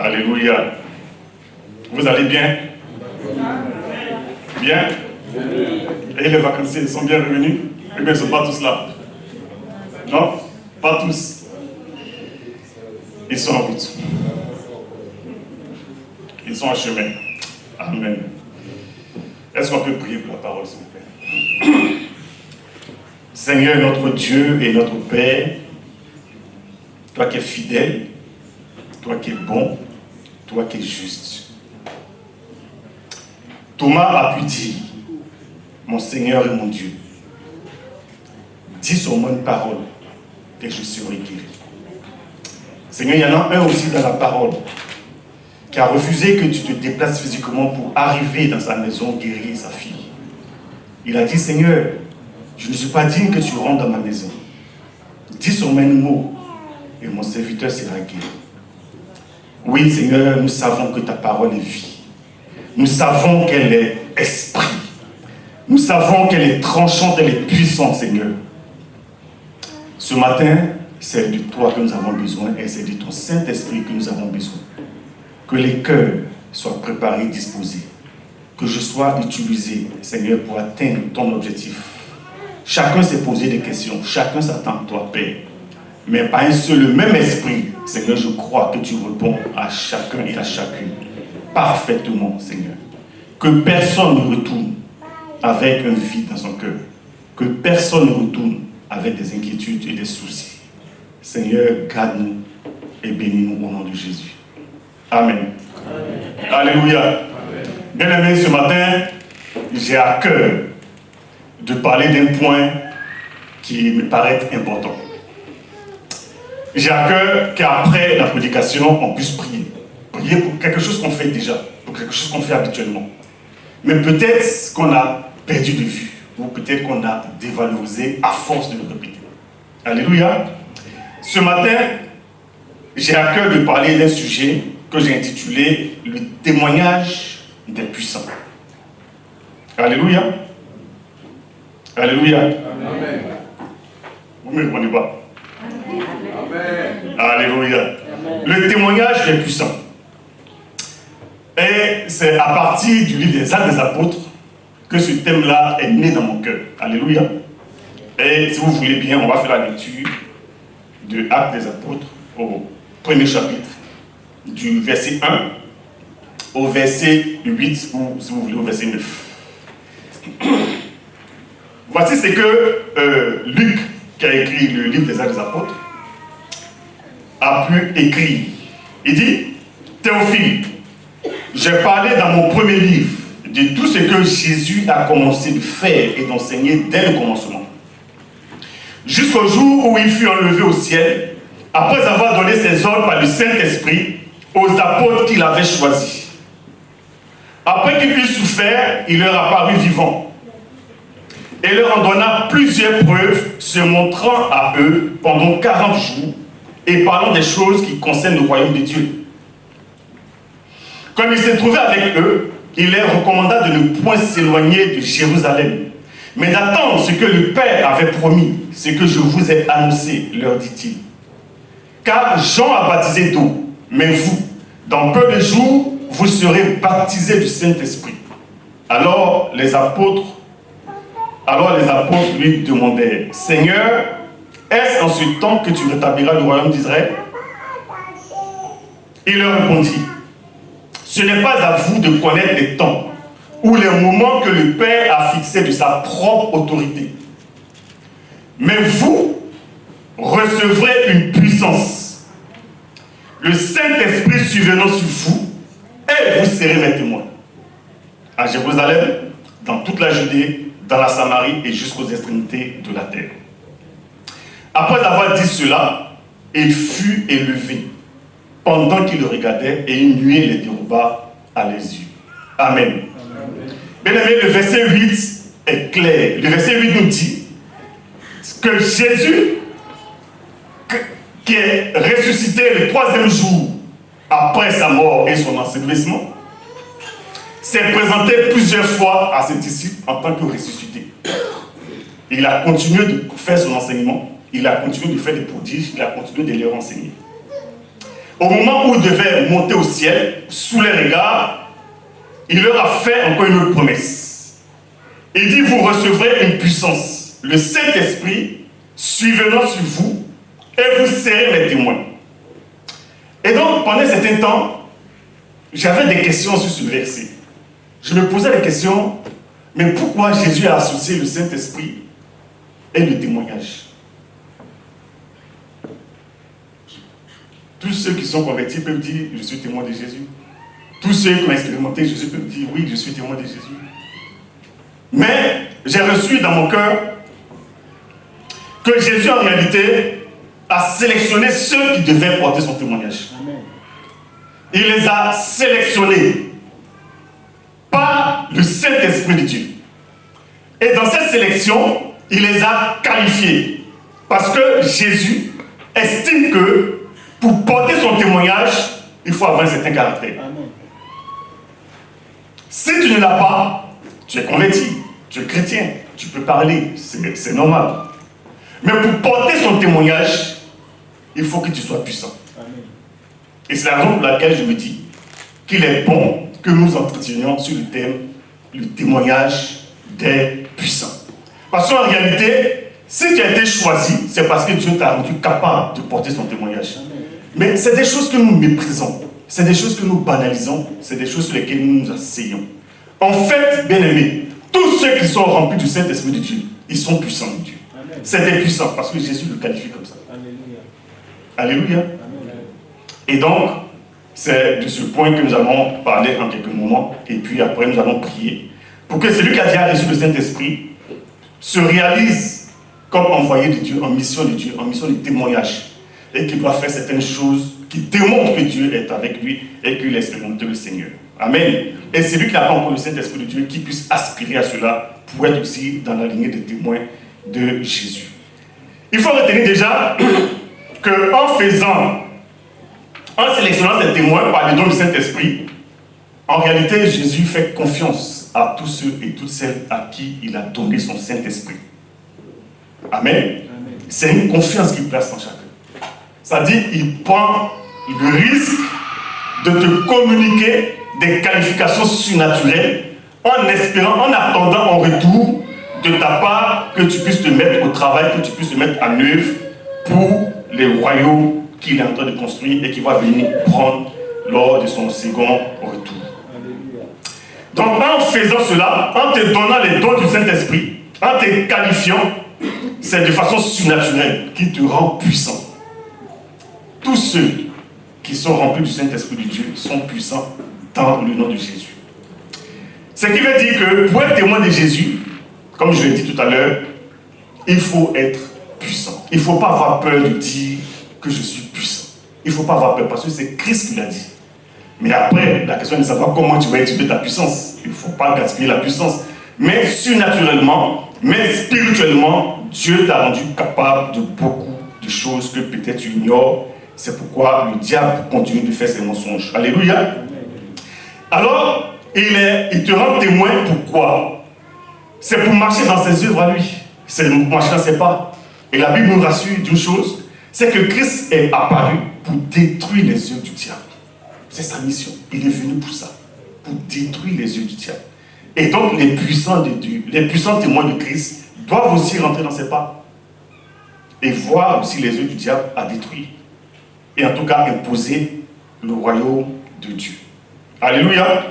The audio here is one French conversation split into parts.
Alléluia. Vous allez bien? Bien? Et les vacanciers sont bien revenus? Eh bien, ils ne sont pas tous là. Non? Pas tous. Ils sont en route. Ils sont en chemin. Amen. Est-ce qu'on peut prier pour la parole, s'il vous plaît? Seigneur, notre Dieu et notre Père, toi qui es fidèle, toi qui es bon, toi qui es juste. Thomas a pu dire, mon Seigneur et mon Dieu, dis sur moi une parole et je serai guéri. Seigneur, il y en a un aussi dans la parole qui a refusé que tu te déplaces physiquement pour arriver dans sa maison guérir sa fille. Il a dit, Seigneur, je ne suis pas digne que tu rentres dans ma maison. Dis sur moi un mot et mon serviteur sera guéri. Oui, Seigneur, nous savons que ta parole est vie. Nous savons qu'elle est esprit. Nous savons qu'elle est tranchante, elle est puissante, Seigneur. Ce matin, c'est de toi que nous avons besoin et c'est de ton Saint-Esprit que nous avons besoin. Que les cœurs soient préparés, disposés. Que je sois utilisé, Seigneur, pour atteindre ton objectif. Chacun s'est posé des questions. Chacun s'attend à toi, Père. Mais par un seul, le même esprit, Seigneur, je crois que tu réponds à chacun et à chacune. Parfaitement, Seigneur. Que personne ne retourne avec un vide dans son cœur. Que personne ne retourne avec des inquiétudes et des soucis. Seigneur, garde-nous et bénis-nous au nom de Jésus. Amen. Amen. Alléluia. Bien-aimés, ce matin, j'ai à cœur de parler d'un point qui me paraît important. J'ai à cœur qu'après la prédication, on puisse prier. Prier pour quelque chose qu'on fait déjà, pour quelque chose qu'on fait habituellement. Mais peut-être qu'on a perdu de vue, ou peut-être qu'on a dévalorisé à force de le répéter. Alléluia. Ce matin, j'ai à cœur de parler d'un sujet que j'ai intitulé « Le témoignage des puissants ». Alléluia. Alléluia. Amen. Vous ne me répondez pas. Amen. Alléluia. Amen. Le témoignage des puissants. Et c'est à partir du livre des Actes des Apôtres que ce thème-là est né dans mon cœur. Alléluia. Et si vous voulez bien, on va faire la lecture de Actes des Apôtres au premier chapitre, du verset 1 au verset 8, ou si vous voulez au verset 9. Voici ce que Luc, qui a écrit le livre des Actes des Apôtres, a pu écrire. Il dit, Théophile, j'ai parlé dans mon premier livre de tout ce que Jésus a commencé de faire et d'enseigner dès le commencement, jusqu'au jour où il fut enlevé au ciel, après avoir donné ses ordres par le Saint-Esprit aux apôtres qu'il avait choisis. Après qu'il eut souffert, il leur apparut vivant et leur en donna plusieurs preuves, se montrant à eux pendant 40 jours et parlant des choses qui concernent le royaume de Dieu. Comme il s'est trouvé avec eux, il leur recommanda de ne point s'éloigner de Jérusalem, mais d'attendre ce que le Père avait promis, ce que je vous ai annoncé, leur dit-il. Car Jean a baptisé d'eau, mais vous, dans peu de jours, vous serez baptisés du Saint-Esprit. Alors les apôtres lui demandèrent, Seigneur, est-ce en ce temps que tu rétabliras le royaume d'Israël? Il leur répondit, ce n'est pas à vous de connaître les temps ou les moments que le Père a fixés de sa propre autorité. Mais vous recevrez une puissance. Le Saint-Esprit survenant sur vous, et vous serez mes témoins. À Jérusalem, dans toute la Judée, dans la Samarie et jusqu'aux extrémités de la terre. Après avoir dit cela, il fut élevé pendant qu'il le regardait et une nuée les déroba à les yeux. Amen. Bien aimé, le verset 8 est clair. Le verset 8 nous dit que Jésus, qui est ressuscité le 3e jour après sa mort et son ensevelissement, s'est présenté plusieurs fois à ses disciples en tant que ressuscité. Il a continué de faire son enseignement, il a continué de faire des prodiges, il a continué de les renseigner. Au moment où il devait monter au ciel, sous les regards, il leur a fait encore une autre promesse. Il dit, vous recevrez une puissance. Le Saint-Esprit suivra sur vous et vous serez mes témoins. Et donc, pendant un certain temps, j'avais des questions sur ce verset. Je me posais la question, mais pourquoi Jésus a associé le Saint-Esprit et le témoignage? Tous ceux qui sont convertis peuvent dire, je suis témoin de Jésus. Tous ceux qui ont expérimenté Jésus peuvent dire, oui, je suis témoin de Jésus. Mais j'ai reçu dans mon cœur que Jésus, en réalité, a sélectionné ceux qui devaient porter son témoignage. Amen. Il les a sélectionnés par le Saint-Esprit de Dieu. Et dans cette sélection, il les a qualifiés. Parce que Jésus estime que pour porter son témoignage, il faut avoir un certain caractère. Amen. Si tu ne l'as pas, tu es converti, tu es chrétien, tu peux parler, c'est normal. Mais pour porter son témoignage, il faut que tu sois puissant. Amen. Et c'est la raison pour laquelle je me dis qu'il est bon que nous entretenions sur le thème, le témoignage des puissants. Parce qu'en réalité, si tu as été choisi, c'est parce que Dieu t'a rendu capable de porter son témoignage. Amen. Mais c'est des choses que nous méprisons, c'est des choses que nous banalisons, c'est des choses sur lesquelles nous nous asseyons. En fait, bien aimés, tous ceux qui sont remplis du Saint-Esprit de Dieu, ils sont puissants de Dieu. C'est des puissants parce que Jésus le qualifie comme ça. Alléluia. Alléluia. Amen. Et donc, c'est de ce point que nous allons parler en quelques moments. Et puis après, nous allons prier. Pour que celui qui a déjà reçu le Saint-Esprit se réalise comme envoyé de Dieu, en mission de Dieu, en mission de témoignage. Et qu'il doit faire certaines choses qui démontrent que Dieu est avec lui et qu'il expérimente le Seigneur. Amen. Et celui qui n'a pas encore le Saint-Esprit de Dieu, qui puisse aspirer à cela pour être aussi dans la lignée des témoins de Jésus. Il faut retenir déjà qu'en sélectionnant ces témoins par le don du Saint-Esprit, en réalité, Jésus fait confiance à tous ceux et toutes celles à qui il a donné son Saint-Esprit. Amen. Amen. C'est une confiance qu'il place en chacun. C'est-à-dire qu'il prend le risque de te communiquer des qualifications surnaturelles en espérant, en attendant en retour de ta part que tu puisses te mettre au travail, que tu puisses te mettre en œuvre pour les royaumes qu'il est en train de construire et qu'il va venir prendre lors de son second retour. Donc en faisant cela, en te donnant les dons du Saint-Esprit, en te qualifiant, c'est de façon surnaturelle qui te rend puissant. Tous ceux qui sont remplis du Saint-Esprit de Dieu sont puissants dans le nom de Jésus. Ce qui veut dire que pour être témoin de Jésus, comme je l'ai dit tout à l'heure, il faut être puissant. Il ne faut pas avoir peur de dire que je suis puissant. Il ne faut pas avoir peur parce que c'est Christ qui l'a dit. Mais après, la question est de savoir comment tu vas utiliser ta puissance. Il ne faut pas gaspiller la puissance. Mais surnaturellement, mais spirituellement, Dieu t'a rendu capable de beaucoup de choses que peut-être tu ignores. C'est pourquoi le diable continue de faire ses mensonges. Alléluia. Alors, il te rend témoin pourquoi? C'est pour marcher dans ses œuvres à lui. C'est pour marcher dans ses pas. Et la Bible nous rassure d'une chose, c'est que Christ est apparu pour détruire les œuvres du diable. C'est sa mission. Il est venu pour ça. Pour détruire les œuvres du diable. Et donc, les puissants de Dieu, les puissants témoins de Christ doivent aussi rentrer dans ses pas. Et voir aussi les œuvres du diable à détruire. Et en tout cas, imposer le royaume de Dieu. Alléluia.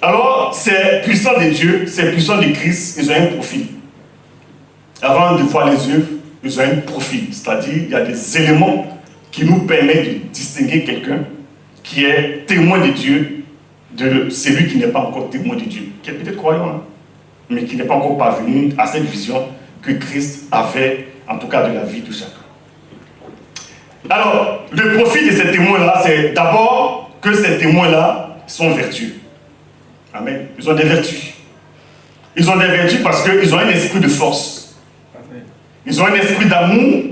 Alors, ces puissants de Dieu, ces puissants de Christ, ils ont un profil. Avant de voir les œuvres, ils ont un profil. C'est-à-dire, il y a des éléments qui nous permettent de distinguer quelqu'un qui est témoin de Dieu de celui qui n'est pas encore témoin de Dieu, qui est peut-être croyant, hein, mais qui n'est pas encore parvenu à cette vision que Christ avait, en tout cas de la vie de chacun. Alors, le profil de ces témoins-là, c'est d'abord que ces témoins-là sont vertueux. Amen. Ils ont des vertus. Ils ont des vertus parce qu'ils ont un esprit de force. Amen. Ils ont un esprit d'amour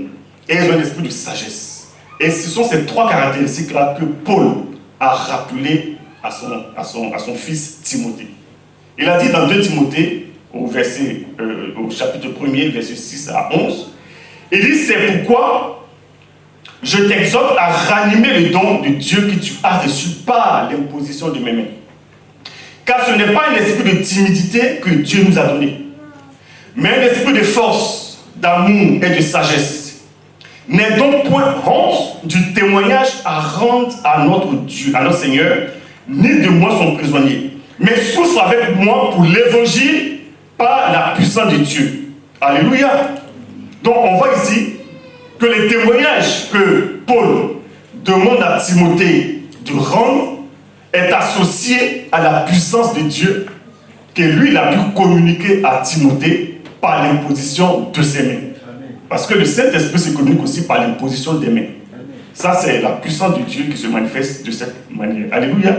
et ils ont un esprit de sagesse. Et ce sont ces trois caractéristiques-là que Paul a rappelées à son fils Timothée. Il a dit dans 2 Timothée, au chapitre 1er, versets 6 à 11, il dit, c'est pourquoi je t'exhorte à ranimer le don de Dieu que tu as reçu par l'imposition de mes mains. Car ce n'est pas un esprit de timidité que Dieu nous a donné, mais un esprit de force, d'amour et de sagesse. N'aie donc point honte du témoignage à rendre à notre Dieu, à notre Seigneur, ni de moi son prisonnier, mais souffre avec moi pour l'évangile par la puissance de Dieu. Alléluia. Donc on voit ici que les témoignages que Paul demande à Timothée de rendre est associé à la puissance de Dieu que lui il a pu communiquer à Timothée par l'imposition de ses mains. Parce que le Saint-Esprit se communique aussi par l'imposition des mains. Ça, c'est la puissance de Dieu qui se manifeste de cette manière. Alléluia.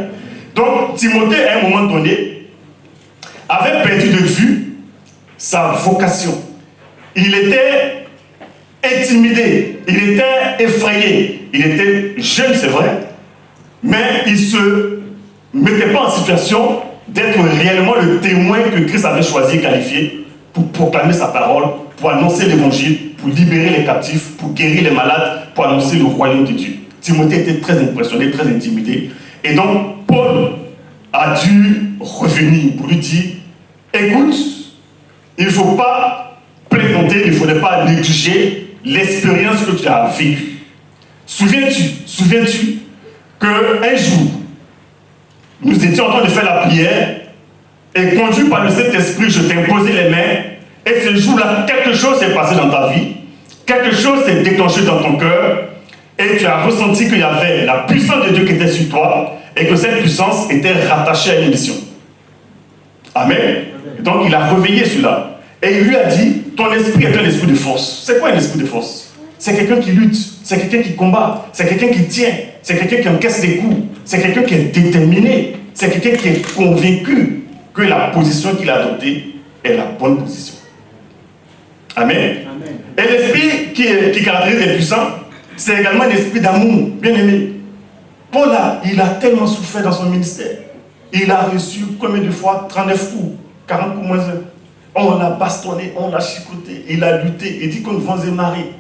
Donc, Timothée, à un moment donné, avait perdu de vue sa vocation. Il était intimidé, il était effrayé, il était jeune, c'est vrai, mais il ne se mettait pas en situation d'être réellement le témoin que Christ avait choisi et qualifié pour proclamer sa parole, pour annoncer l'évangile, pour libérer les captifs, pour guérir les malades, pour annoncer le royaume de Dieu. Timothée était très impressionné, très intimidé. Et donc, Paul a dû revenir pour lui dire, écoute, il ne faut pas plaisanter, il ne faudrait pas négliger l'expérience que tu as vécue. Souviens-tu qu'un jour, nous étions en train de faire la prière et conduit par le Saint-Esprit, je t'ai imposé les mains et ce jour-là, quelque chose s'est passé dans ta vie, quelque chose s'est déclenché dans ton cœur et tu as ressenti qu'il y avait la puissance de Dieu qui était sur toi et que cette puissance était rattachée à une mission. Amen. Donc il a réveillé cela et il lui a dit, ton esprit est un esprit de force. C'est quoi un esprit de force? C'est quelqu'un qui lutte, c'est quelqu'un qui combat, c'est quelqu'un qui tient, c'est quelqu'un qui encaisse des coups, c'est quelqu'un qui est déterminé, c'est quelqu'un qui est convaincu que la position qu'il a adoptée est la bonne position. Amen. Amen. Et l'esprit qui caractérise les puissants, c'est également un esprit d'amour, bien aimé. Paul, il a tellement souffert dans son ministère. Il a reçu combien de fois? 39 coups, 40 coups moins 1. On l'a bastonné, on l'a chicoté, il a lutté, il dit qu'on vents et marées.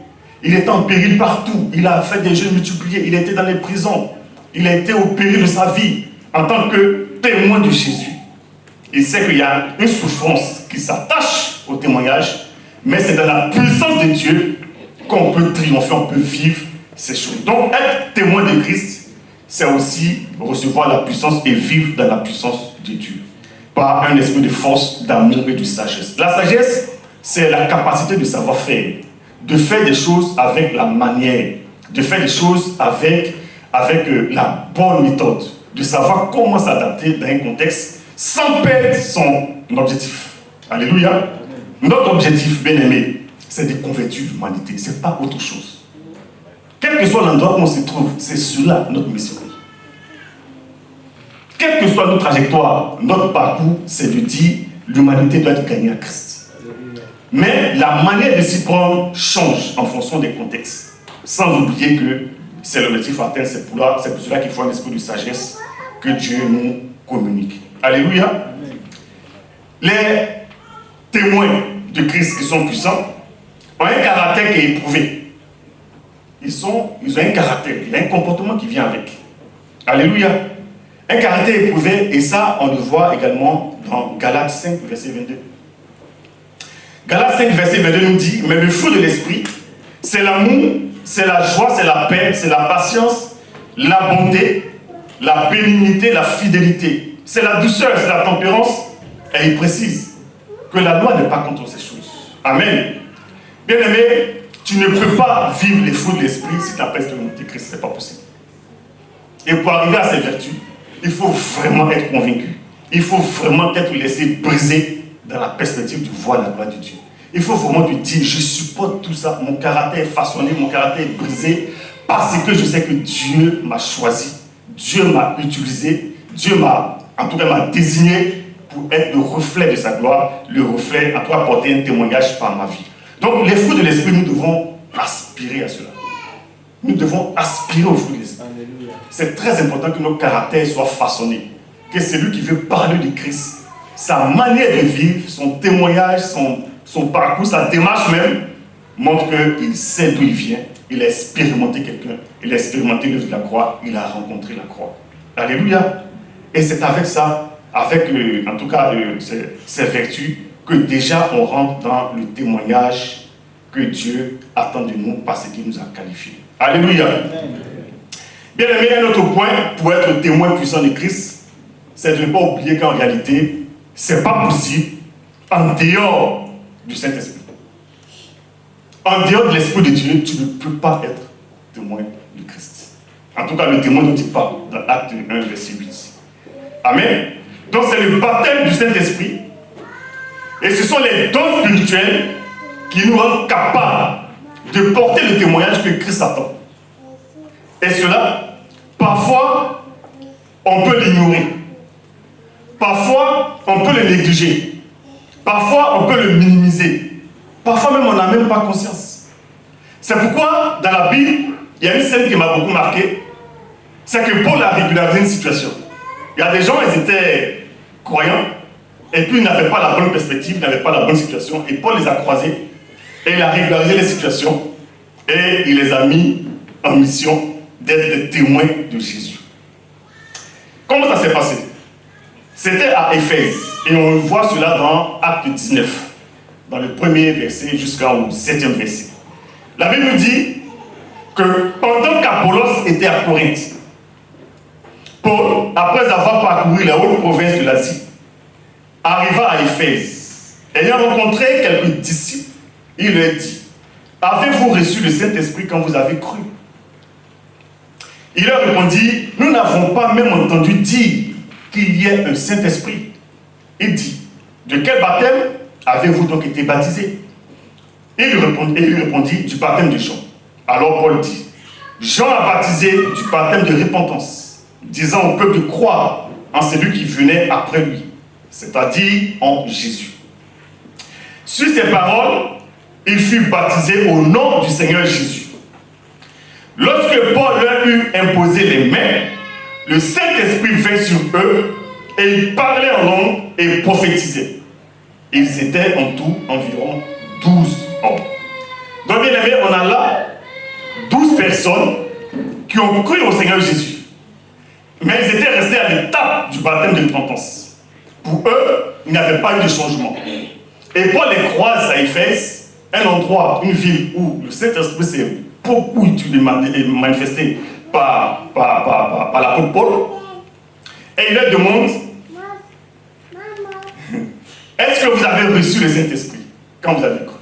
Il était en péril partout, il a fait des jeûnes multipliés, il était dans les prisons, il a été au péril de sa vie en tant que témoin de Jésus. Il sait qu'il y a une souffrance qui s'attache au témoignage, mais c'est dans la puissance de Dieu qu'on peut triompher, on peut vivre ces choses. Donc être témoin de Christ, c'est aussi recevoir la puissance et vivre dans la puissance de Dieu, par un esprit de force, d'amour et de sagesse. La sagesse, c'est la capacité de savoir faire, de faire des choses avec la manière, de faire des choses avec la bonne méthode, de savoir comment s'adapter dans un contexte sans perdre son objectif. Alléluia. Notre objectif, bien aimé, c'est de convertir l'humanité, ce n'est pas autre chose. Quel que soit l'endroit où on se trouve, c'est cela notre mission. Quelle que soit notre trajectoire, notre parcours, c'est de dire l'humanité doit être gagnée à Christ. Mais la manière de s'y prendre change en fonction des contextes. Sans oublier que c'est l'objectif atteint, c'est pour cela qu'il faut un esprit de sagesse que Dieu nous communique. Alléluia. Les témoins de Christ qui sont puissants ont un caractère qui est éprouvé. Ils ont un caractère, il y a un comportement qui vient avec. Alléluia. Un caractère éprouvé, et ça, on le voit également dans Galates 5, verset 22. Galates 5, verset 22 nous dit, mais le fruit de l'esprit, c'est l'amour, c'est la joie, c'est la paix, c'est la patience, la bonté, la bénignité, la fidélité. C'est la douceur, c'est la tempérance. Et il précise que la loi n'est pas contre ces choses. Amen. Bien aimé, tu ne peux pas vivre les fruits de l'esprit si tu n'as pas expérimenté Christ, ce n'est pas possible. Et pour arriver à ces vertus, il faut vraiment être convaincu. Il faut vraiment être laissé briser dans la perspective de voir la gloire de Dieu. Il faut vraiment te dire, je supporte tout ça, mon caractère est façonné, mon caractère est brisé, parce que je sais que Dieu m'a choisi, Dieu m'a utilisé, Dieu m'a, en tout cas, m'a désigné pour être le reflet de sa gloire, le reflet, à toi apporter un témoignage par ma vie. Donc, les fruits de l'esprit, nous devons aspirer à cela. Nous devons aspirer aux fruits de l'esprit. C'est très important que nos caractères soient façonnés. Que celui qui veut parler de Christ, sa manière de vivre, son témoignage, son parcours, sa démarche même, montre qu'il sait d'où il vient il a expérimenté quelqu'un, il a expérimenté l'œuvre de la croix, il a rencontré la croix. Alléluia. Et c'est avec ça, avec en tout cas ces vertus, que déjà on rentre dans le témoignage que Dieu attend de nous parce qu'il nous a qualifiés. Alléluia. Bien aimé, un autre point pour être témoin puissant de Christ, c'est de ne pas oublier qu'en réalité, ce n'est pas possible en dehors du Saint-Esprit. En dehors de l'Esprit de Dieu, tu ne peux pas être témoin de Christ. En tout cas, le témoin dont il parle dans Acte 1, verset 8. Amen. Donc c'est le baptême du Saint-Esprit. Et ce sont les dons spirituels qui nous rendent capables de porter le témoignage que Christ attend. Et cela, parfois, on peut l'ignorer. Parfois, on peut le négliger. Parfois, on peut le minimiser. Parfois même, on n'a même pas conscience. C'est pourquoi, dans la Bible, il y a une scène qui m'a beaucoup marqué. C'est que Paul a régularisé une situation. Il y a des gens, ils étaient croyants, et puis ils n'avaient pas la bonne perspective, ils n'avaient pas la bonne situation. Et Paul les a croisés, et il a régularisé les situations, et il les a mis en mission d'être des témoins de Jésus. Comment ça s'est passé? C'était à Éphèse, et on voit cela dans Acte 19, dans le premier verset jusqu'au 7e verset. La Bible nous dit que pendant qu'Apollos était à Corinthe, Paul, après avoir parcouru la haute province de l'Asie, arriva à Éphèse. Ayant rencontré quelques disciples, il leur dit: avez-vous reçu le Saint-Esprit quand vous avez cru? Il leur répondit: nous n'avons pas même entendu dire qu'il y ait un Saint-Esprit. Il dit: de quel baptême avez-vous donc été baptisé? Il lui répondit: du baptême de Jean. Alors Paul dit: Jean a baptisé du baptême de repentance, disant au peuple de croire en celui qui venait après lui, c'est-à-dire en Jésus. Sur ces paroles, il fut baptisé au nom du Seigneur Jésus. Lorsque Paul leur eut imposé les mains, le Saint-Esprit vint sur eux et ils parlaient en langue et prophétisaient. Ils étaient en tout environ 12 hommes. Donc bien aimé, on a là 12 personnes qui ont cru au Seigneur Jésus. Mais ils étaient restés à l'étape du baptême de repentance. Pour eux, il n'y avait pas eu de changement. Et Paul les croise à Éphèse, un endroit, une ville où le Saint-Esprit s'est beaucoup manifesté par l'apôtre Paul. Et il leur demande: est-ce que vous avez reçu le Saint-Esprit quand vous avez cru?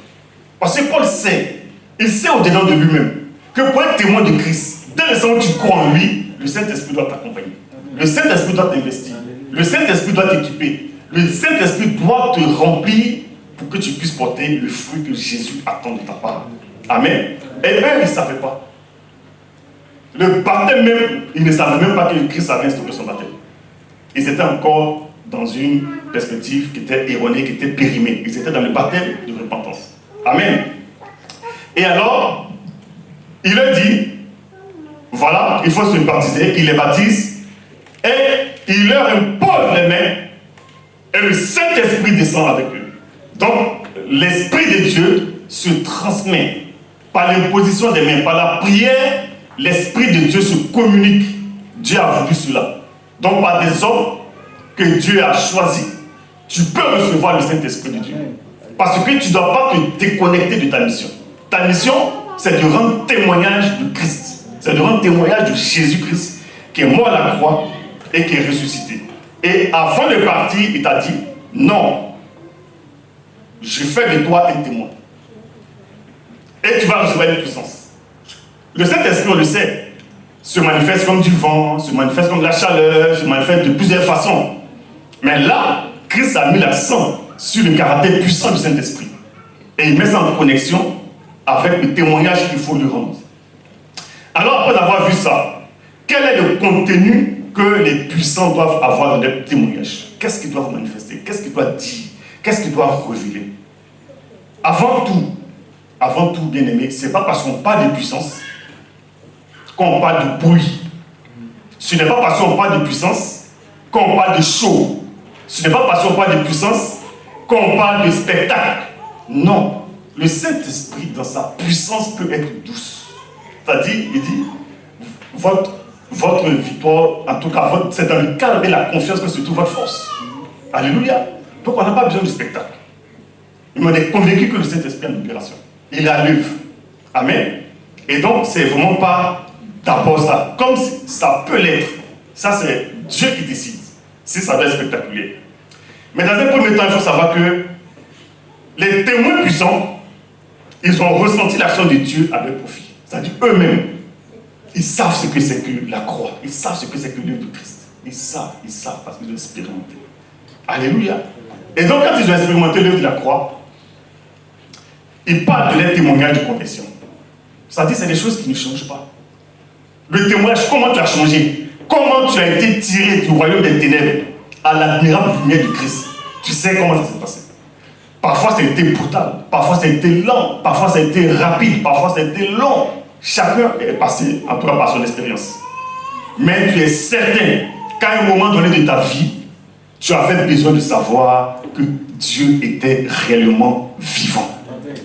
Parce que Paul sait, il sait au-dedans de lui-même, que pour être témoin de Christ, dès l'instant où tu crois en lui, le Saint-Esprit doit t'accompagner. Le Saint-Esprit doit t'investir. Le Saint-Esprit doit t'équiper. Le Saint-Esprit doit te remplir pour que tu puisses porter le fruit que Jésus attend de ta part. Amen. Et eux, ils ne savaient pas. Le baptême même, ils ne savaient même pas que Christ avait instauré son baptême. Ils étaient encore dans une perspective qui était erronée, qui était périmée. Ils étaient dans le baptême de repentance. Amen. Et alors, il leur dit: voilà, il faut se baptiser. Il les baptise et il leur impose les mains et le Saint-Esprit descend avec eux. Donc, l'Esprit de Dieu se transmet par l'imposition des mains, par la prière. L'Esprit de Dieu se communique. Dieu a voulu cela. Donc, par des hommes que Dieu a choisis, tu peux recevoir le Saint-Esprit de Dieu. Parce que tu ne dois pas te déconnecter de ta mission. Ta mission, c'est de rendre témoignage de Christ. C'est de rendre témoignage de Jésus-Christ, qui est mort à la croix et qui est ressuscité. Et avant de partir, il t'a dit: non, je fais de toi un témoin. Et tu vas recevoir une puissance. Le Saint-Esprit, on le sait, se manifeste comme du vent, se manifeste comme de la chaleur, se manifeste de plusieurs façons. Mais là, Christ a mis l'accent sur le caractère puissant du Saint-Esprit. Et il met ça en connexion avec le témoignage qu'il faut lui rendre. Alors, après avoir vu ça, quel est le contenu que les puissants doivent avoir dans leur témoignage? Qu'est-ce qu'ils doivent manifester? Qu'est-ce qu'ils doivent dire? Qu'est-ce qu'ils doivent révéler? Avant tout, bien aimé, ce n'est pas parce qu'on parle de puissance qu'on parle de bruit. Ce n'est pas parce qu'on parle de puissance qu'on parle de show. Ce n'est pas parce qu'on parle de puissance qu'on parle de spectacle. Non. Le Saint-Esprit, dans sa puissance, peut être douce. C'est-à-dire, il dit, votre victoire, en tout cas, c'est dans le calme et la confiance que se trouve votre force. Alléluia. Donc on n'a pas besoin de spectacle. Il m'en est convaincu que le Saint-Esprit est en opération. Il est à l'œuvre. Amen. Et donc, c'est vraiment pas d'abord ça. Comme ça peut l'être. Ça, c'est Dieu qui décide. Si ça doit être spectaculaire. Mais dans un premier temps, il faut savoir que les témoins puissants, ils ont ressenti l'action de Dieu à leur profit. C'est-à-dire eux-mêmes, ils savent ce que c'est que la croix. Ils savent ce que c'est que l'œuvre de Christ. Ils savent parce qu'ils ont expérimenté. Alléluia. Et donc, quand ils ont expérimenté l'œuvre de la croix, ils parlent de leur témoignage de conversion. C'est-à-dire, c'est des choses qui ne changent pas. Le témoignage, comment tu as changé? Comment tu as été tiré du royaume des ténèbres à l'admirable lumière de Christ? Tu sais comment ça s'est passé. Parfois, ça a été brutal. Parfois, ça a été lent. Parfois, ça a été rapide. Parfois, ça a été long. Chacun est passé, en tout cas, par son expérience. Mais tu es certain qu'à un moment donné de ta vie, tu avais besoin de savoir que Dieu était réellement vivant.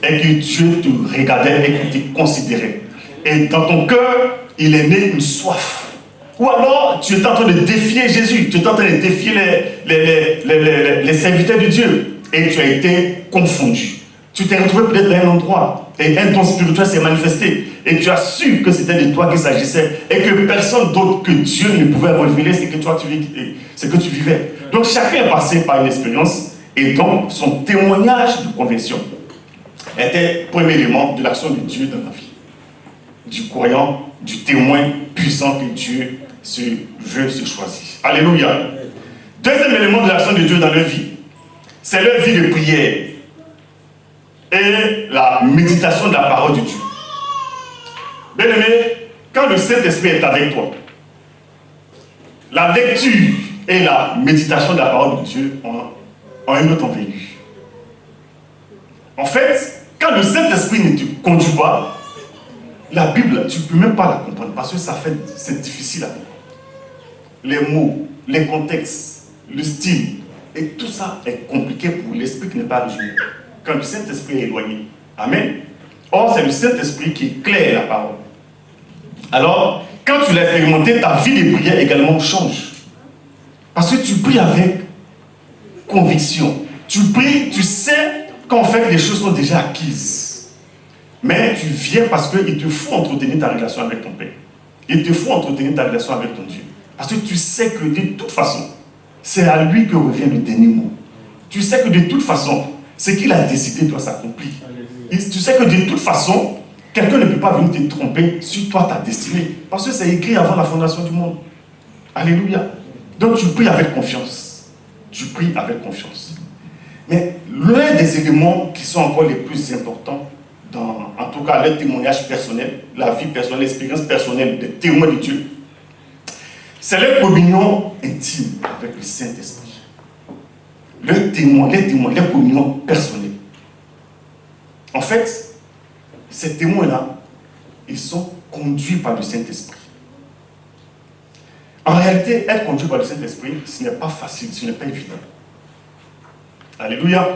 Et que Dieu te regardait et qu'il te considérait. Et dans ton cœur, il est né une soif. Ou alors, tu es en train de défier Jésus. Tu es en train de défier les serviteurs de Dieu. Et tu as été confondu. Tu t'es retrouvé peut-être dans un endroit. Et un don spirituel s'est manifesté. Et tu as su que c'était de toi qu'il s'agissait. Et que personne d'autre que Dieu ne pouvait révéler ce que tu vivais. Donc chacun est passé par une expérience. Et donc son témoignage de conversion était le premier élément de l'action de Dieu dans la vie. Du croyant, du témoin puissant que Dieu veut se choisir. Alléluia. Deuxième élément de l'action de Dieu dans leur vie, c'est leur vie de prière et la méditation de la parole de Dieu. Bien aimé, quand le Saint-Esprit est avec toi, la lecture et la méditation de la parole de Dieu ont un autre envergure. En fait, quand le Saint-Esprit ne te conduit pas, la Bible, tu ne peux même pas la comprendre parce que c'est difficile à comprendre. Les mots, les contextes, le style, et tout ça est compliqué pour l'esprit qui n'est pas régionné. Quand le Saint-Esprit est éloigné. Amen. Or, c'est le Saint-Esprit qui éclaire la parole. Alors, quand tu l'as expérimenté, ta vie de prière également change. Parce que tu pries avec conviction. Tu pries, tu sais qu'en fait les choses sont déjà acquises. Mais tu viens parce qu'il te faut entretenir ta relation avec ton Père. Il te faut entretenir ta relation avec ton Dieu. Parce que tu sais que de toute façon, c'est à lui que revient le dernier mot. Tu sais que de toute façon, ce qu'il a décidé doit s'accomplir. Tu sais que de toute façon, quelqu'un ne peut pas venir te tromper sur toi, ta destinée. Parce que c'est écrit avant la fondation du monde. Alléluia. Donc tu pries avec confiance. Tu pries avec confiance. Mais l'un des éléments qui sont encore les plus importants, en tout cas le témoignage personnel, la vie personnelle, l'expérience personnelle des témoins de Dieu, c'est leur communion intime avec le Saint-Esprit. Les témoins, leur communion personnelle. En fait, ces témoins-là, ils sont conduits par le Saint-Esprit. En réalité, être conduit par le Saint-Esprit, ce n'est pas facile, ce n'est pas évident. Alléluia.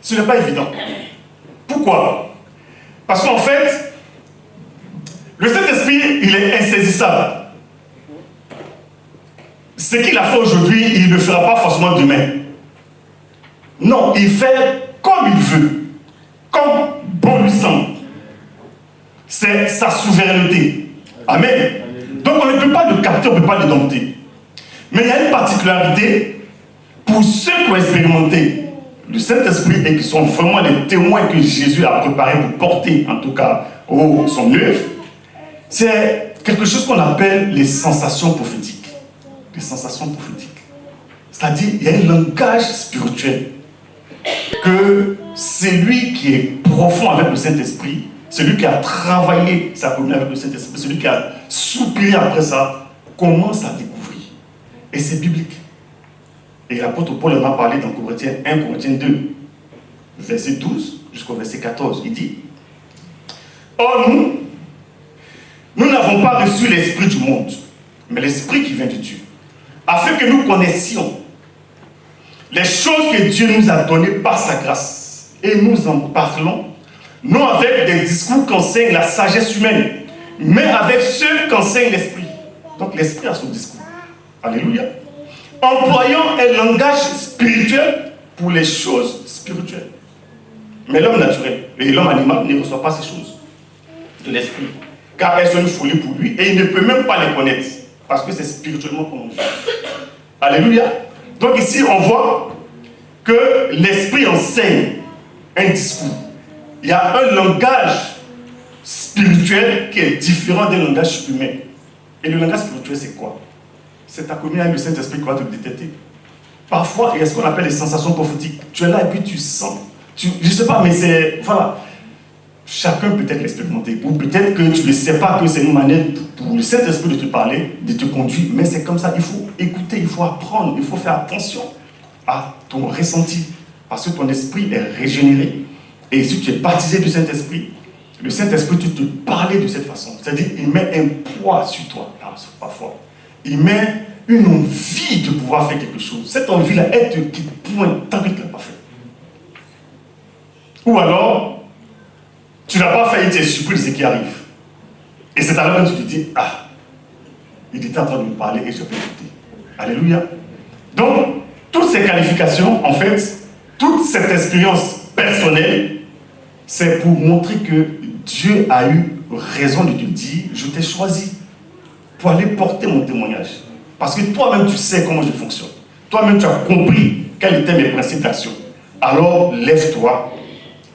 Ce n'est pas évident. Pourquoi? Parce qu'en fait, le Saint-Esprit, il est insaisissable. Ce qu'il a fait aujourd'hui, il ne le fera pas forcément demain. Non, il fait comme il veut, comme bon lui semble. C'est sa souveraineté. Amen. Donc on ne peut pas le capter, on ne peut pas le dompter. Mais il y a une particularité pour ceux qui ont expérimenté le Saint-Esprit et qui sont vraiment les témoins que Jésus a préparés pour porter, en tout cas, son œuvre. C'est quelque chose qu'on appelle les sensations prophétiques. Les sensations prophétiques. C'est-à-dire, il y a un langage spirituel que celui qui est profond avec le Saint-Esprit, celui qui a travaillé sa communion avec le Saint-Esprit, celui qui a soupiré après ça, commence à découvrir. Et c'est biblique. Et l'apôtre Paul en a parlé dans 1 Corinthiens 2, verset 12 jusqu'au verset 14. Il dit: or nous n'avons pas reçu l'esprit du monde, mais l'esprit qui vient de Dieu, afin que nous connaissions les choses que Dieu nous a données par sa grâce. Et nous en parlons, non avec des discours qu'enseigne la sagesse humaine, mais avec ceux qu'enseigne l'Esprit. Donc l'Esprit a son discours. Alléluia. Employant un langage spirituel pour les choses spirituelles. Mais l'homme naturel et l'homme animal ne reçoivent pas ces choses de l'Esprit. Car elles sont une folie pour lui et il ne peut même pas les connaître. Parce que c'est spirituellement prolongé. Alléluia. Donc ici on voit que l'Esprit enseigne un discours. Il y a un langage spirituel qui est différent d'un langage humain. Et le langage spirituel, c'est quoi? C'est ta communion avec le Saint-Esprit qui va te détecter. Parfois, il y a ce qu'on appelle les sensations prophétiques. Tu es là et puis tu sens. Je ne sais pas, mais c'est... Voilà. Chacun peut être l'expérimenter. Ou peut-être que tu ne sais pas que c'est une manière pour le Saint-Esprit de te parler, de te conduire. Mais c'est comme ça. Il faut écouter, il faut apprendre, il faut faire attention à ton ressenti. Parce que ton esprit est régénéré. Et si tu es baptisé du Saint-Esprit, le Saint-Esprit te parler de cette façon. C'est-à-dire, il met un poids sur toi. Parfois. Il met une envie de pouvoir faire quelque chose. Cette envie-là, elle te quitte point tant que tu ne l'as pas fait. Ou alors, tu ne l'as pas fait et tu es surpris de ce qui arrive. Et c'est alors que tu te dis, ah, il était en train de me parler et je peux écouter. Alléluia. Donc, toutes ces qualifications, en fait, toute cette expérience personnelle, c'est pour montrer que Dieu a eu raison de te dire, je t'ai choisi pour aller porter mon témoignage. Parce que toi-même, tu sais comment je fonctionne. Toi-même, tu as compris quels étaient mes principes d'action. Alors, lève-toi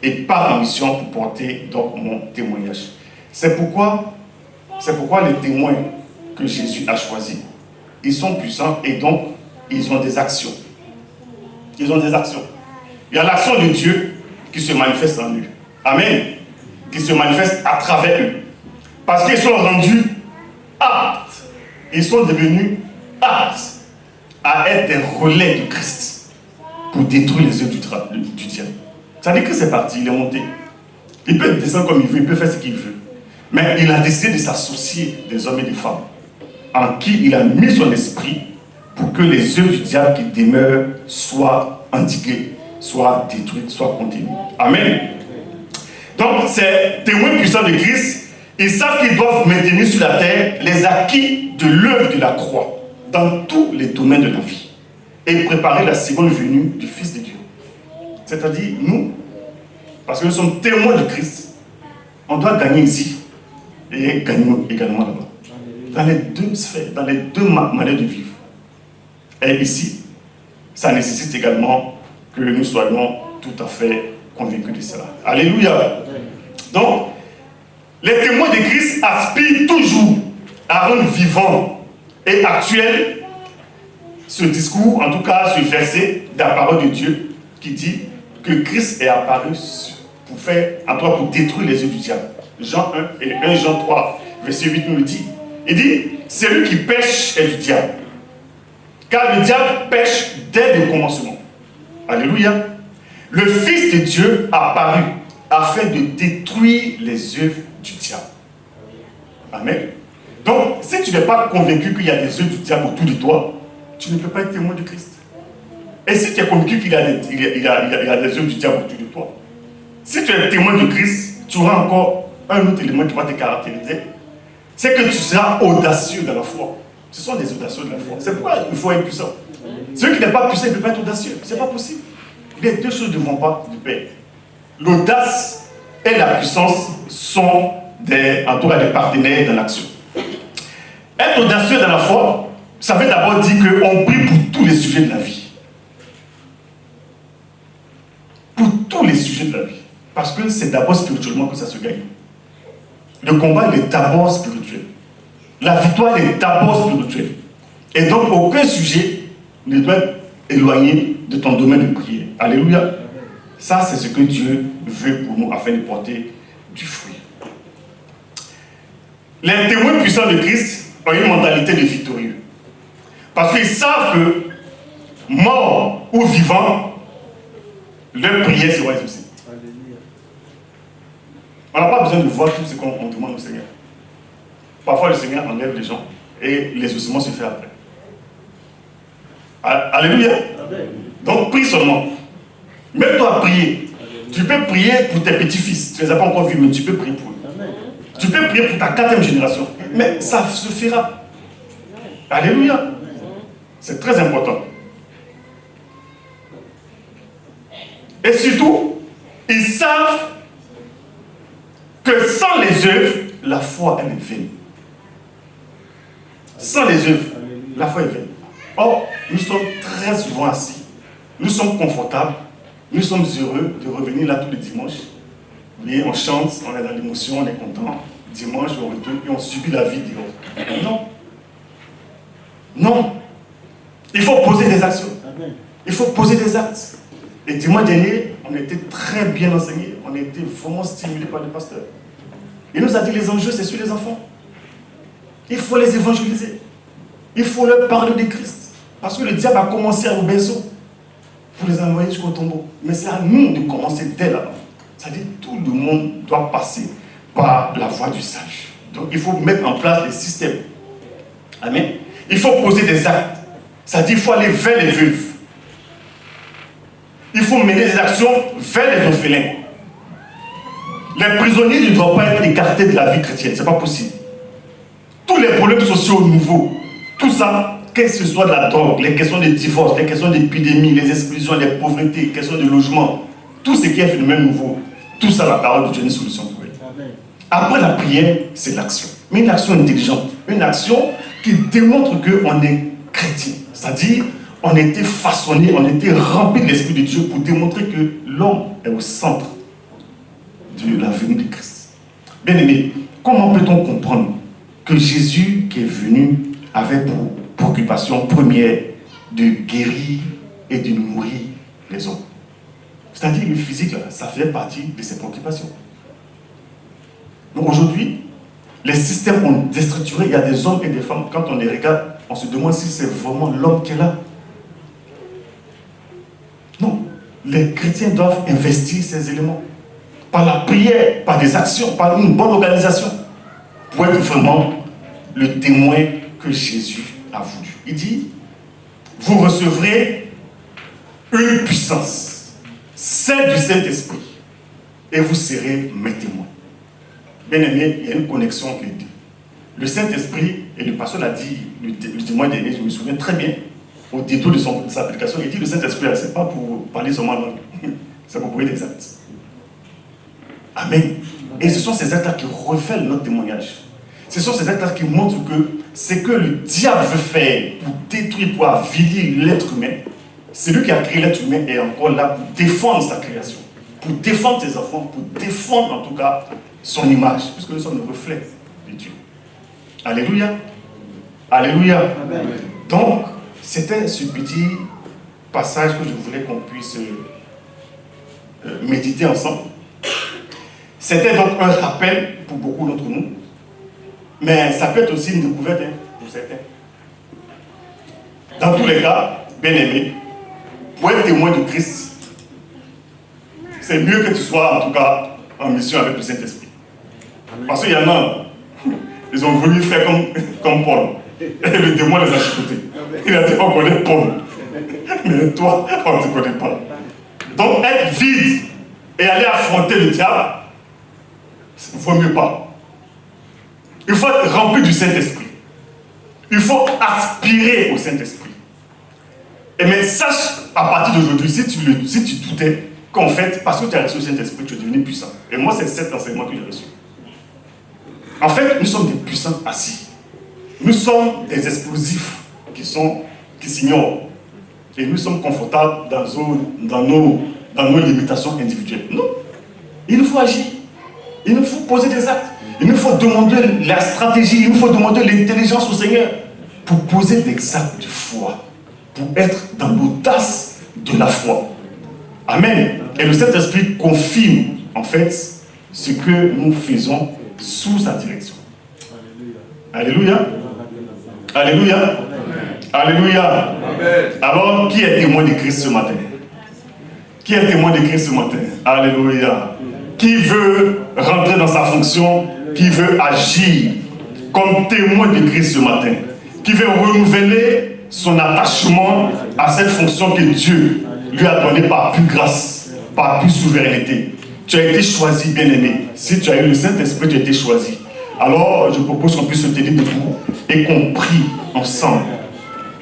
et pars en mission pour porter donc mon témoignage. C'est pourquoi les témoins que Jésus a choisis, ils sont puissants et donc, ils ont des actions. Ils ont des actions. Il y a l'action de Dieu qui se manifeste en eux. Amen. Qui se manifeste à travers eux. Parce qu'ils sont rendus aptes. Ils sont devenus aptes à être des relais de Christ pour détruire les œuvres du diable. Ça veut dire que c'est parti, il est monté. Il peut descendre comme il veut, il peut faire ce qu'il veut. Mais il a décidé de s'associer des hommes et des femmes en qui il a mis son esprit pour que les œuvres du diable qui demeurent soient endiguées, soient détruites, soient contenues. Amen. Donc, ces témoins puissants de Christ, ils savent qu'ils doivent maintenir sur la terre les acquis de l'œuvre de la croix dans tous les domaines de la vie et préparer la seconde venue du Fils de Dieu. C'est-à-dire, nous, parce que nous sommes témoins de Christ, on doit gagner ici et gagner également là-bas. Dans les deux sphères, dans les deux manières de vivre. Et ici, ça nécessite également que nous soyons tout à fait convaincus de cela. Alléluia. Donc, les témoins de Christ aspirent toujours à rendre vivant et actuel ce discours, en tout cas ce verset de la parole de Dieu qui dit que Christ est apparu pour faire, en tout cas pour détruire les œuvres du diable. Jean 1 et 1 Jean 3, verset 8 nous le dit. Il dit, celui qui pêche est du diable. Car le diable pêche dès le commencement. Alléluia. Le Fils de Dieu apparu afin de détruire les œuvres du diable. Amen. Donc, si tu n'es pas convaincu qu'il y a des œuvres du diable autour de toi, tu ne peux pas être témoin de Christ. Et si tu es convaincu qu'il y a des œuvres du diable autour de toi, si tu es témoin de Christ, tu auras encore un autre élément qui va te caractériser. C'est que tu seras audacieux dans la foi. Ce sont des audacieux de la foi. C'est pourquoi il faut être puissant. Celui qui n'est pas puissant ne peut pas être audacieux. Ce n'est pas possible. Les deux choses ne vont pas du pair. L'audace et la puissance sont en tout cas des partenaires dans l'action. Être audacieux dans la foi, ça veut d'abord dire qu'on prie pour tous les sujets de la vie. Pour tous les sujets de la vie. Parce que c'est d'abord spirituellement que ça se gagne. Le combat est d'abord spirituel. La victoire est d'abord spirituelle. Et donc, aucun sujet ne doit être éloigné de ton domaine de prière. Alléluia. Ça, c'est ce que Dieu veut pour nous afin de porter du fruit. Les témoins puissants de Christ ont une mentalité de victorieux. Parce qu'ils savent que, morts ou vivants, leur prière sera exaucée. On n'a pas besoin de voir tout ce qu'on demande au Seigneur. Parfois, le Seigneur enlève les gens et l'exaucement se fait après. Alléluia. Donc, prie seulement. Mets-toi à prier. Tu peux prier pour tes petits-fils. Tu ne les as pas encore vus, mais tu peux prier pour eux. Tu peux prier pour ta 4e génération, mais ça se fera. Alléluia. C'est très important. Et surtout, ils savent que sans les œuvres, la foi elle est vaine. Sans les œuvres, la foi est vaine. Or, nous sommes très souvent assis. Nous sommes confortables. Nous sommes heureux de revenir là tous les dimanches. Vous voyez, on chante, on est dans l'émotion, on est content. Dimanche, on retourne et on subit la vie dehors. Non. Non. Il faut poser des actions. Il faut poser des actes. Et dimanche dernier, on était très bien enseignés. On a été vraiment stimulés par le pasteur. Il nous a dit les enjeux, c'est sur les enfants. Il faut les évangéliser. Il faut leur parler de Christ. Parce que le diable a commencé à nous berceau pour les envoyer jusqu'au tombeau. Mais c'est à nous de commencer dès là-bas. C'est-à-dire que tout le monde doit passer par la voie du sage. Donc il faut mettre en place des systèmes. Amen. Il faut poser des actes. C'est-à-dire qu'il faut aller vers les veuves. Il faut mener des actions vers les orphelins. Les prisonniers ne doivent pas être écartés de la vie chrétienne. Ce n'est pas possible. Tous les problèmes sociaux nouveaux, tout ça, que ce soit de la drogue, les questions de divorce, les questions d'épidémie, les exclusions, les pauvretés, les questions de logement, tout ce qui est phénomène nouveau, tout ça, la parole de Dieu est une solution pour eux. Après la prière, c'est l'action. Mais une action intelligente. Une action qui démontre qu'on est chrétien. C'est-à-dire, on a été façonné, on a été rempli de l'Esprit de Dieu pour démontrer que l'homme est au centre de la venue de Christ. Bien aimé, comment peut-on comprendre que Jésus qui est venu avait pour préoccupation première de guérir et de nourrir les hommes? C'est-à-dire le physique, là, ça fait partie de ses préoccupations. Donc aujourd'hui, les systèmes ont déstructuré, il y a des hommes et des femmes, quand on les regarde, on se demande si c'est vraiment l'homme qui est là. Non, les chrétiens doivent investir ces éléments par la prière, par des actions, par une bonne organisation pour être vraiment le témoin que Jésus a voulu. Il dit, vous recevrez une puissance, celle du Saint-Esprit, et vous serez mes témoins. Bien aimé, il y a une connexion entre les deux. Le Saint-Esprit, et le pasteur l'a dit le témoin dernier, je me souviens très bien, au détour de sa application, il dit le Saint-Esprit, ce n'est pas pour parler seulement en langue, c'est pour poser des actes. Amen. Et ce sont ces actes-là qui révèlent notre témoignage. Ce sont ces actes-là qui montrent que ce que le diable veut faire pour détruire, pour avilir l'être humain, c'est lui qui a créé l'être humain et est encore là pour défendre sa création, pour défendre ses enfants, pour défendre en tout cas son image, puisque nous sommes le reflet de Dieu. Alléluia. Alléluia. Amen. Donc, c'était ce petit passage que je voulais qu'on puisse méditer ensemble. C'était donc un rappel pour beaucoup d'entre nous, mais ça peut être aussi une découverte pour certains. Dans tous les cas, bien aimé, pour être témoin de Christ, c'est mieux que tu sois en tout cas en mission avec le Saint-Esprit. Parce qu'il y en a, ils ont voulu faire comme Paul. Et le démon les a chicotés. Il a dit, on connaît Paul. Mais toi, on ne te connaît pas. Donc être vide et aller affronter le diable, il ne faut mieux pas. Il faut être rempli du Saint-Esprit. Il faut aspirer au Saint-Esprit. Et mais sache, à partir d'aujourd'hui, si tu doutais, qu'en fait, parce que tu as reçu le Saint-Esprit, tu es devenu puissant. Et moi, c'est cet enseignement que j'ai reçu. En fait, nous sommes des puissants assis. Nous sommes des explosifs qui s'ignorent. Et nous sommes confortables dans nos limitations individuelles. Non. Il nous faut agir. Il nous faut poser des actes. Il nous faut demander la stratégie. Il nous faut demander l'intelligence au Seigneur pour poser des actes de foi. Pour être dans l'audace de la foi. Amen. Et le Saint-Esprit confirme, en fait, ce que nous faisons sous sa direction. Alléluia. Alléluia. Alléluia. Alors, qui est témoin de Christ ce matin? Qui est témoin de Christ ce matin? Alléluia. Qui veut rentrer dans sa fonction? Qui veut agir comme témoin de Christ ce matin? Qui veut renouveler son attachement à cette fonction que Dieu lui a donnée par plus grâce, par plus souveraineté? Tu as été choisi, bien-aimé. Si tu as eu le Saint-Esprit, tu as été choisi. Alors, je propose qu'on puisse se tenir debout et qu'on prie ensemble.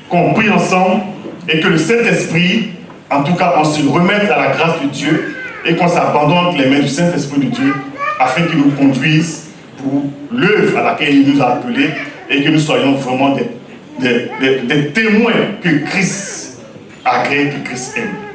Qu'on prie ensemble et que le Saint-Esprit, en tout cas, on se remette à la grâce de Dieu et qu'on s'abandonne entre les mains du Saint-Esprit de Dieu afin qu'il nous conduise pour l'œuvre à laquelle il nous a appelés et que nous soyons vraiment des témoins que Christ agrée, que Christ aime.